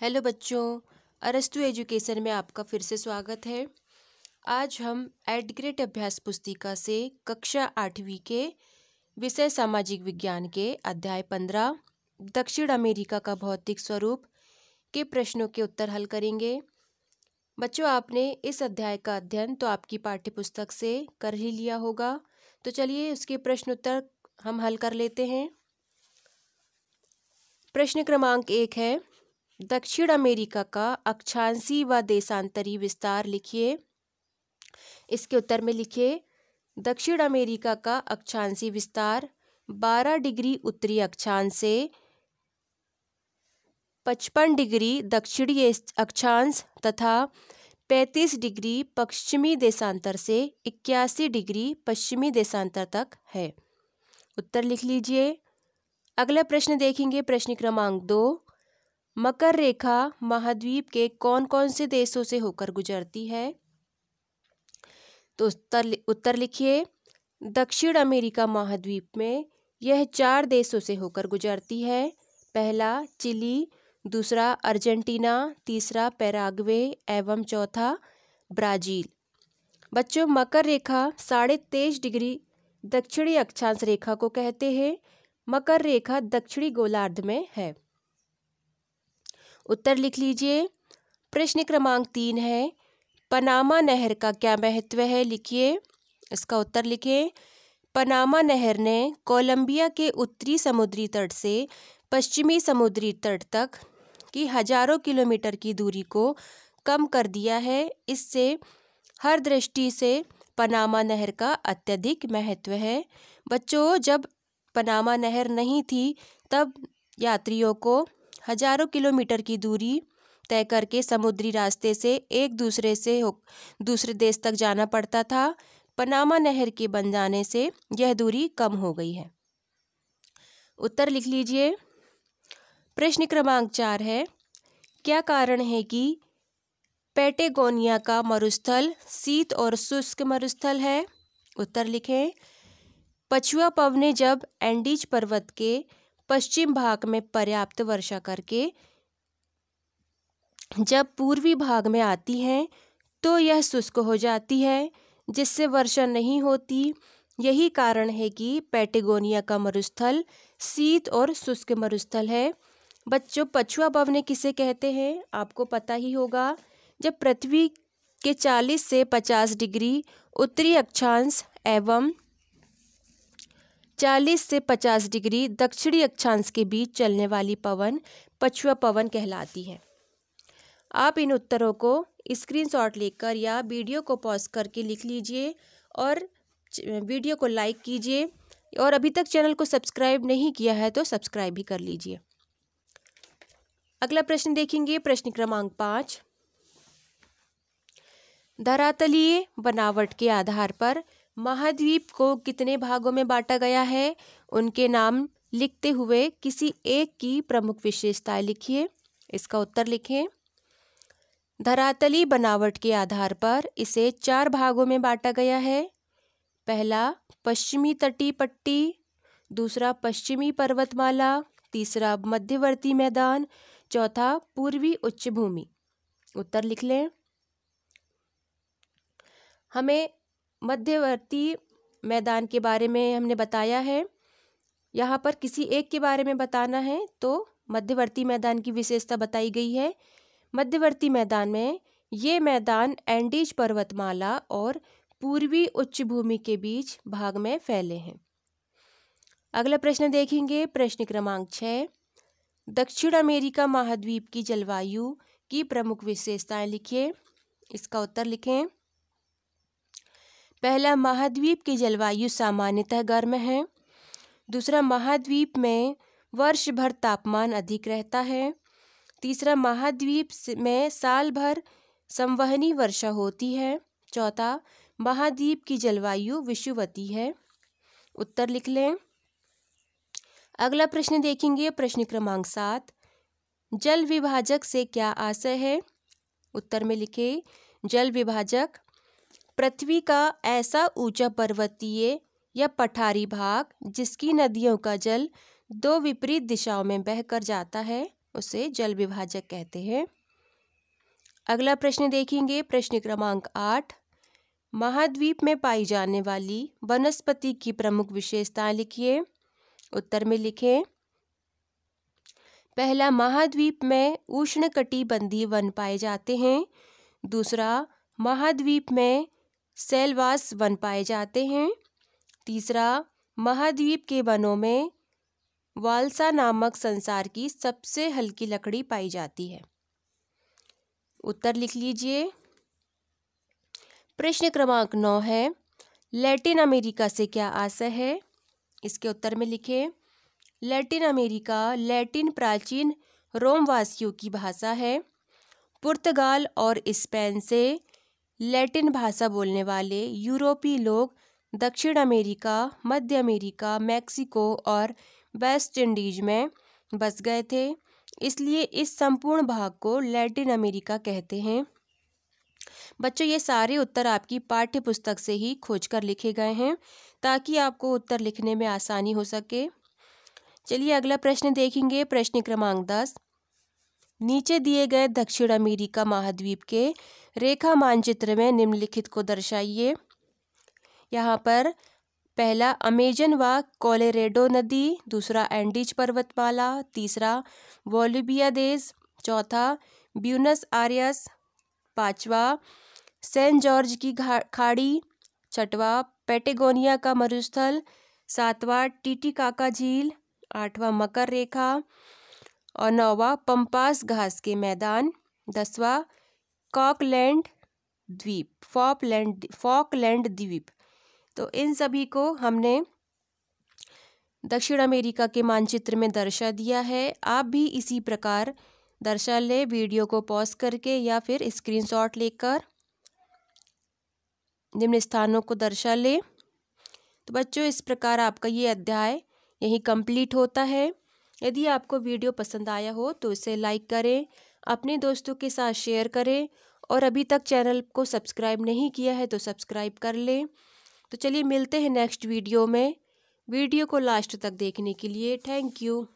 Hello बच्चों, अरस्तु education में आपका फिर से स्वागत है। आज हम एड ग्रेड अभ्यास पुस्तिका से कक्षा 8वीं के विषय सामाजिक विज्ञान के अध्याय 15 दक्षिण अमेरिका का भौतिक स्वरूप के प्रश्नों के उत्तर हल करेंगे। बच्चों, आपने इस अध्याय का अध्ययन तो आपकी पाठ्य पुस्तक से कर ही लिया होगा, तो चलिए उसके प्रश्न उत्तर हम हल कर लेते हैं। प्रश्न क्रमांक 1 है, दक्षिण अमेरिका का अक्षांशी व देशांतरी विस्तार लिखिए। इसके उत्तर में लिखिए, दक्षिण अमेरिका का अक्षांशी विस्तार 12 डिग्री उत्तरी अक्षांश से 55 डिग्री दक्षिणी अक्षांश तथा 35 डिग्री पश्चिमी देशांतर से 81 डिग्री पश्चिमी देशांतर तक है। उत्तर लिख लीजिए। अगला प्रश्न देखेंगे, प्रश्न क्रमांक 2, मकर रेखा महाद्वीप के कौन कौन से देशों से होकर गुजरती है? तो उत्तर लिखिए, दक्षिण अमेरिका महाद्वीप में यह 4 देशों से होकर गुजरती है। पहला चिली, दूसरा अर्जेंटीना, तीसरा पैराग्वे एवं चौथा ब्राज़ील। बच्चों, मकर रेखा 23.5 डिग्री दक्षिणी अक्षांश रेखा को कहते हैं। मकर रेखा दक्षिणी गोलार्ध में है। उत्तर लिख लीजिए। प्रश्न क्रमांक 3 है, पनामा नहर का क्या महत्व है? लिखिए। इसका उत्तर लिखें। पनामा नहर ने कोलंबिया के उत्तरी समुद्री तट से पश्चिमी समुद्री तट तक की हजारों किलोमीटर की दूरी को कम कर दिया है। इससे हर दृष्टि से पनामा नहर का अत्यधिक महत्व है। बच्चों, जब पनामा नहर नहीं थी तब यात्रियों को हजारों किलोमीटर की दूरी तय करके समुद्री रास्ते से एक दूसरे से दूसरे देश तक जाना पड़ता था। पनामा नहर के बन जाने से यह दूरी कम हो गई है। उत्तर लिख लीजिए। प्रश्न क्रमांक 4 है, क्या कारण है कि पैटेगोनिया का मरुस्थल शीत और शुष्क मरुस्थल है? उत्तर लिखें। पछुआ पवनें जब एंडीज पर्वत के पश्चिम भाग में पर्याप्त वर्षा करके जब पूर्वी भाग में आती हैं तो यह शुष्क हो जाती है, जिससे वर्षा नहीं होती। यही कारण है कि पैटेगोनिया का मरुस्थल शीत और शुष्क मरुस्थल है। बच्चों, पछुआ पवनें किसे कहते हैं? आपको पता ही होगा। जब पृथ्वी के 40 से 50 डिग्री उत्तरी अक्षांश एवं 40 से 50 डिग्री दक्षिणी अक्षांश के बीच चलने वाली पवन पछुआ पवन कहलाती है। आप इन उत्तरों को स्क्रीनशॉट लेकर या वीडियो को पॉज करके लिख लीजिए और वीडियो को लाइक कीजिए, और अभी तक चैनल को सब्सक्राइब नहीं किया है तो सब्सक्राइब भी कर लीजिए। अगला प्रश्न देखेंगे, प्रश्न क्रमांक 5, धरातलीय बनावट के आधार पर महाद्वीप को कितने भागों में बांटा गया है? उनके नाम लिखते हुए किसी एक की प्रमुख विशेषताएं लिखिए। इसका उत्तर लिखें। धरातलीय बनावट के आधार पर इसे 4 भागों में बांटा गया है। पहला पश्चिमी तटीय पट्टी, दूसरा पश्चिमी पर्वतमाला, तीसरा मध्यवर्ती मैदान, चौथा पूर्वी उच्च भूमि। उत्तर लिख लें। हमें मध्यवर्ती मैदान के बारे में हमने बताया है। यहाँ पर किसी एक के बारे में बताना है तो मध्यवर्ती मैदान की विशेषता बताई गई है। मध्यवर्ती मैदान में ये मैदान एंडीज पर्वतमाला और पूर्वी उच्च भूमि के बीच भाग में फैले हैं। अगला प्रश्न देखेंगे, प्रश्न क्रमांक 6, दक्षिण अमेरिका महाद्वीप की जलवायु की प्रमुख विशेषताएं लिखिए। इसका उत्तर लिखें। पहला, महाद्वीप की जलवायु सामान्यतः गर्म है। दूसरा, महाद्वीप में वर्ष भर तापमान अधिक रहता है। तीसरा, महाद्वीप में साल भर संवहनी वर्षा होती है। चौथा, महाद्वीप की जलवायु विषुवती है। उत्तर लिख लें। अगला प्रश्न देखेंगे, प्रश्न क्रमांक 7, जल विभाजक से क्या आशय है? उत्तर में लिखे, जल विभाजक पृथ्वी का ऐसा ऊंचा पर्वतीय या पठारी भाग जिसकी नदियों का जल 2 विपरीत दिशाओं में बहकर जाता है, उसे जल विभाजक कहते हैं। अगला प्रश्न देखेंगे, प्रश्न क्रमांक 8। महाद्वीप में पाई जाने वाली वनस्पति की प्रमुख विशेषताएं लिखिए। उत्तर में लिखें। पहला, महाद्वीप में उष्णकटिबंधीय वन पाए जाते हैं। दूसरा, महाद्वीप में शैलवास वन पाए जाते हैं। तीसरा, महाद्वीप के वनों में वाल्सा नामक संसार की सबसे हल्की लकड़ी पाई जाती है। उत्तर लिख लीजिए। प्रश्न क्रमांक 9 है, लैटिन अमेरिका से क्या आशय है? इसके उत्तर में लिखें। लैटिन अमेरिका लैटिन प्राचीन रोमवासियों की भाषा है। पुर्तगाल और स्पेन से लैटिन भाषा बोलने वाले यूरोपीय लोग दक्षिण अमेरिका, मध्य अमेरिका, मैक्सिको और वेस्ट इंडीज में बस गए थे, इसलिए इस संपूर्ण भाग को लैटिन अमेरिका कहते हैं। बच्चों, ये सारे उत्तर आपकी पाठ्य पुस्तक से ही खोजकर लिखे गए हैं ताकि आपको उत्तर लिखने में आसानी हो सके। चलिए अगला प्रश्न देखेंगे, प्रश्न क्रमांक 10। नीचे दिए गए दक्षिण अमेरिका महाद्वीप के रेखा मानचित्र में निम्नलिखित को दर्शाइए। यहाँ पर पहला, अमेजन व कोलोराडो नदी। दूसरा, एंडीज पर्वतमाला। तीसरा, बोलिविया देश। चौथा, ब्यूनस आयर्स। पांचवा, सेंट जॉर्ज की खाड़ी। छठवा, पैटागोनिया का मरुस्थल। सातवां, टीटीकाका झील। आठवां, मकर रेखा। और नौवां, पंपास घास के मैदान। 10वां, फॉकलैंड द्वीप। तो इन सभी को हमने दक्षिण अमेरिका के मानचित्र में दर्शा दिया है। आप भी इसी प्रकार दर्शा ले, वीडियो को पॉज करके या फिर स्क्रीनशॉट लेकर निम्न स्थानों को दर्शा ले। तो बच्चों, इस प्रकार आपका ये अध्याय यहीं कंप्लीट होता है। यदि आपको वीडियो पसंद आया हो तो इसे लाइक करें, अपने दोस्तों के साथ शेयर करें और अभी तक चैनल को सब्सक्राइब नहीं किया है तो सब्सक्राइब कर लें। तो चलिए मिलते हैं नेक्स्ट वीडियो में। वीडियो को लास्ट तक देखने के लिए थैंक यू।